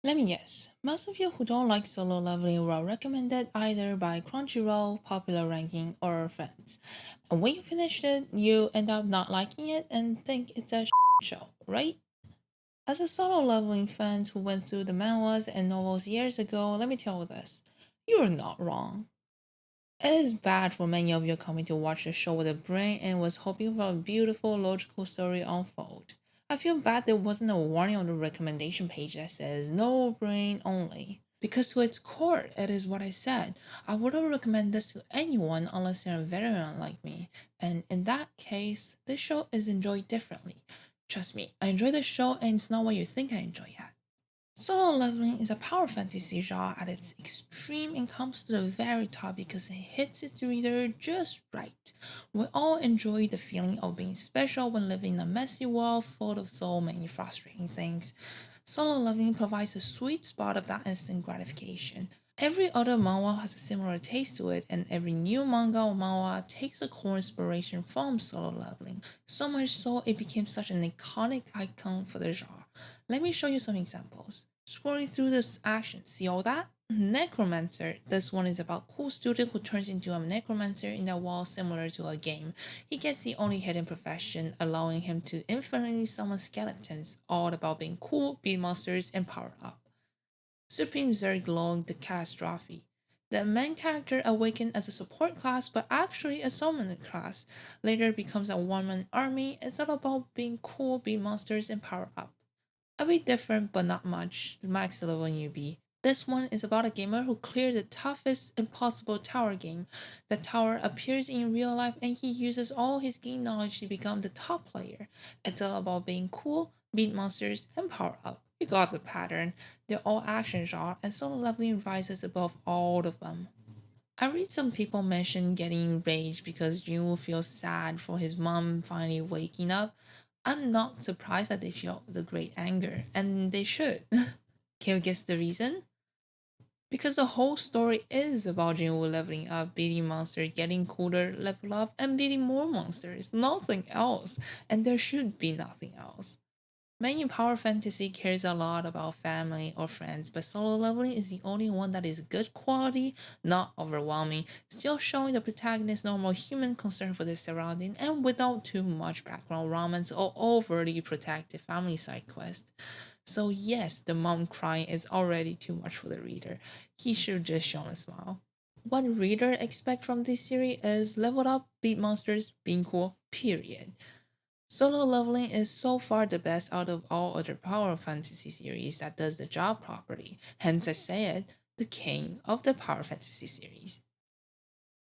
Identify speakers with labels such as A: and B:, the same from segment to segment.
A: Let me guess. Most of you who don't like Solo Leveling were recommended either by Crunchyroll, Popular Ranking, or friends. And when you finish it, you end up not liking it and think it's a show, right? As a Solo Leveling fan who went through the manhwas and novels years ago, let me tell you this. You're not wrong. It is bad for many of you coming to watch the show with a brain and was hoping for a beautiful, logical story unfold. I feel bad there wasn't a warning on the recommendation page that says no brain only. Because to its core, it is what I said. I wouldn't recommend this to anyone unless they're a veteran like me. And in that case, this show is enjoyed differently. Trust me, I enjoy the show and it's not what you think I enjoy yet. Solo Leveling is a power fantasy genre at its extreme and comes to the very top because it hits its reader just right. We all enjoy the feeling of being special when living in a messy world full of so many frustrating things. Solo Leveling provides a sweet spot of that instant gratification. Every other manhwa has a similar taste to it, and every new manga or manhwa takes a core inspiration from Solo Leveling, so much so it became such an iconic icon for the genre. Let me show you some examples. Scrolling through this action, see all that? Necromancer. This one is about cool student who turns into a necromancer in a world similar to a game. He gets the only hidden profession, allowing him to infinitely summon skeletons, all about being cool, beat monsters, and power up. Supreme Zerg Long the Catastrophe. The main character awakened as a support class but actually a summoner class, later becomes a one-man army. It's all about being cool, beat monsters, and power up. A bit different but not much, max level newbie. This one is about a gamer who cleared the toughest impossible tower game. The tower appears in real life and he uses all his game knowledge to become the top player. It's all about being cool, beat monsters, and power up. You got the pattern. They're all action genre and solo leveling rises above all of them. I read some people mention getting rage because Jun feels sad for his mom finally waking up. I'm not surprised that they feel the great anger, and they should. Can you guess the reason? Because the whole story is about Jinwoo leveling up, beating monsters, getting cooler, level up, and beating more monsters. Nothing else. And there should be nothing else. Many power fantasy cares a lot about family or friends, but solo leveling is the only one that is good quality, not overwhelming, still showing the protagonist normal human concern for their surrounding, and without too much background romance or overly protective family side quest. So yes, the mom crying is already too much for the reader. He should just show a smile. What reader expect from this series is level up, beat monsters, being cool, period. Solo Leveling is so far the best out of all other power fantasy series that does the job properly. Hence I say it, the king of the power fantasy series.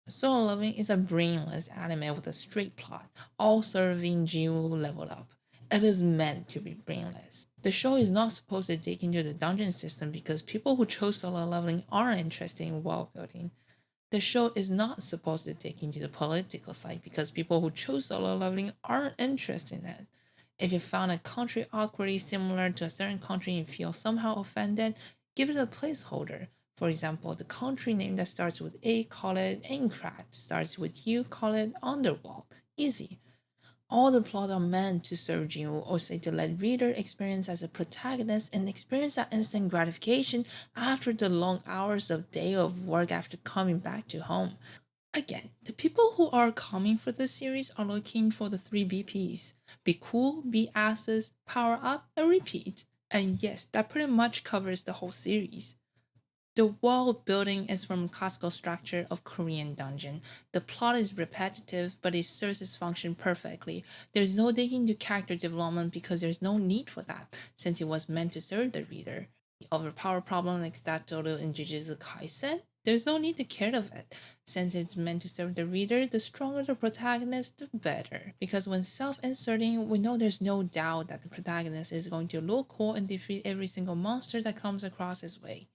A: Solo Leveling is a brainless anime with a straight plot, all serving Jinwoo level up. It is meant to be brainless. The show is not supposed to dig into the dungeon system because people who chose solo leveling aren't interested in world building. The show is not supposed to take into the political side because people who choose solo leveling aren't interested in it. If you found a country awkwardly similar to a certain country and feel somehow offended, give it a placeholder. For example, the country name that starts with A, call it Aincrad, starts with U, call it Underworld. Easy. All the plots are meant to serve you or say to let reader experience as a protagonist and experience that instant gratification after the long hours of day of work after coming back to home. Again, the people who are coming for this series are looking for the three BPs. Be cool, be asses, power up, and repeat. And yes, that pretty much covers the whole series. The world building is from classical structure of Korean dungeon. The plot is repetitive, but it serves its function perfectly. There's no digging into character development because there's no need for that, since it was meant to serve the reader. The overpower problem like Satoru in Jujutsu Kaisen, there's no need to care of it. Since it's meant to serve the reader, the stronger the protagonist, the better. Because when self-inserting, we know there's no doubt that the protagonist is going to look cool and defeat every single monster that comes across his way.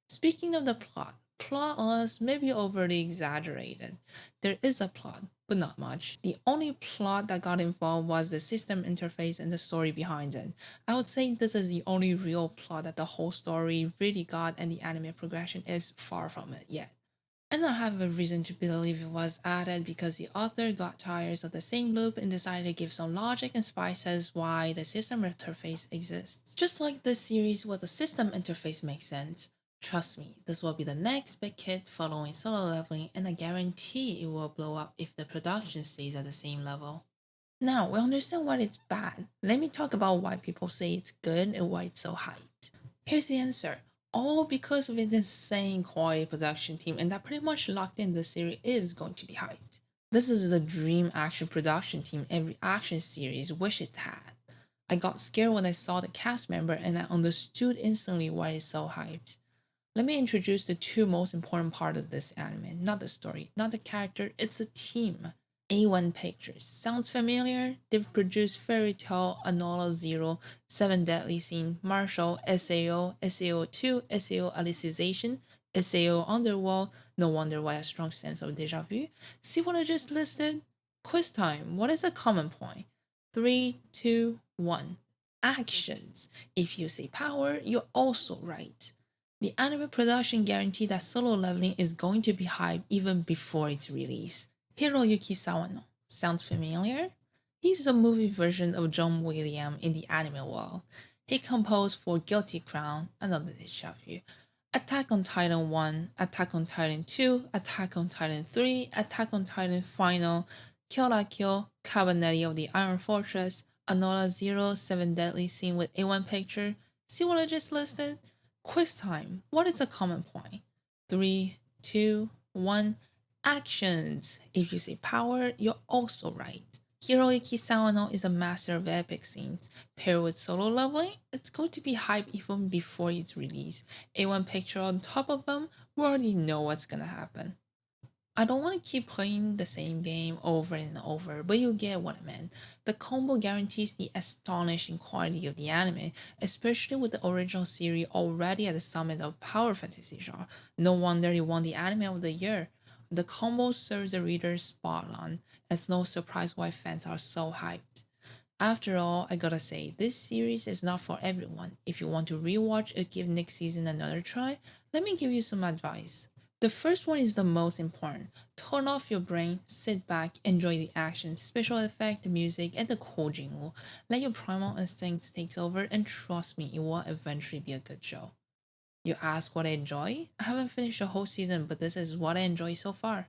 A: Speaking of the plot was maybe overly exaggerated. There is a plot, but not much. The only plot that got involved was the system interface and the story behind it. I would say this is the only real plot that the whole story really got, and the anime progression is far from it yet. And I have a reason to believe it was added because the author got tired of the same loop and decided to give some logic and spices why the system interface exists. Just like this series where the system interface makes sense. Trust me, this will be the next big hit following Solo Leveling, and I guarantee it will blow up if the production stays at the same level. Now, we understand why it's bad. Let me talk about why people say it's good and why it's so hyped. Here's the answer. All because of its insane quality production team, and that pretty much locked in the series is going to be hyped. This is the dream action production team every action series wish it had. I got scared when I saw the cast member and I understood instantly why it's so hyped. Let me introduce the two most important part of this anime, not the story, not the character, it's the team. A1 Pictures. Sounds familiar? They've produced Fairy Tail, Anola Zero, Seven Deadly Sin, Marshall, SAO, SAO2, SAO Alicization, SAO Underworld. No wonder why a strong sense of deja vu. See what I just listed? Quiz time. What is a common point? Three, two, one. Actions. If you say power, you're also right. The anime production guaranteed that Solo Leveling is going to be hyped even before its release. Hiroyuki Sawano. Sounds familiar? He's the movie version of John Williams in the anime world. He composed for Guilty Crown, another deja vu, Attack on Titan 1, Attack on Titan 2, Attack on Titan 3, Attack on Titan Final, Kill la Kill, Cabaneri of the Iron Fortress, Anola Zero, Seven Deadly Sin with A1 Picture. See what I just listed? Quiz time. What is the common point? Three, two, one. Actions. If you say power, you're also right. Hiroyuki Sawano is a master of epic scenes. Paired with Solo Leveling, it's going to be hype even before its release. A1 Picture on top of them, we already know what's gonna happen. I don't want to keep playing the same game over and over, but you get what I meant. The combo guarantees the astonishing quality of the anime, especially with the original series already at the summit of power fantasy genre. No wonder it won the anime of the year. The combo serves the reader spot on. It's no surprise why fans are so hyped. After all, I gotta say, this series is not for everyone. If you want to rewatch or give next season another try, let me give you some advice. The first one is the most important. Turn off your brain, sit back, enjoy the action, special effect, the music, and the cool jingle. Let your primal instincts take over, and trust me, it will eventually be a good show. You ask what I enjoy? I haven't finished the whole season, but this is what I enjoy so far.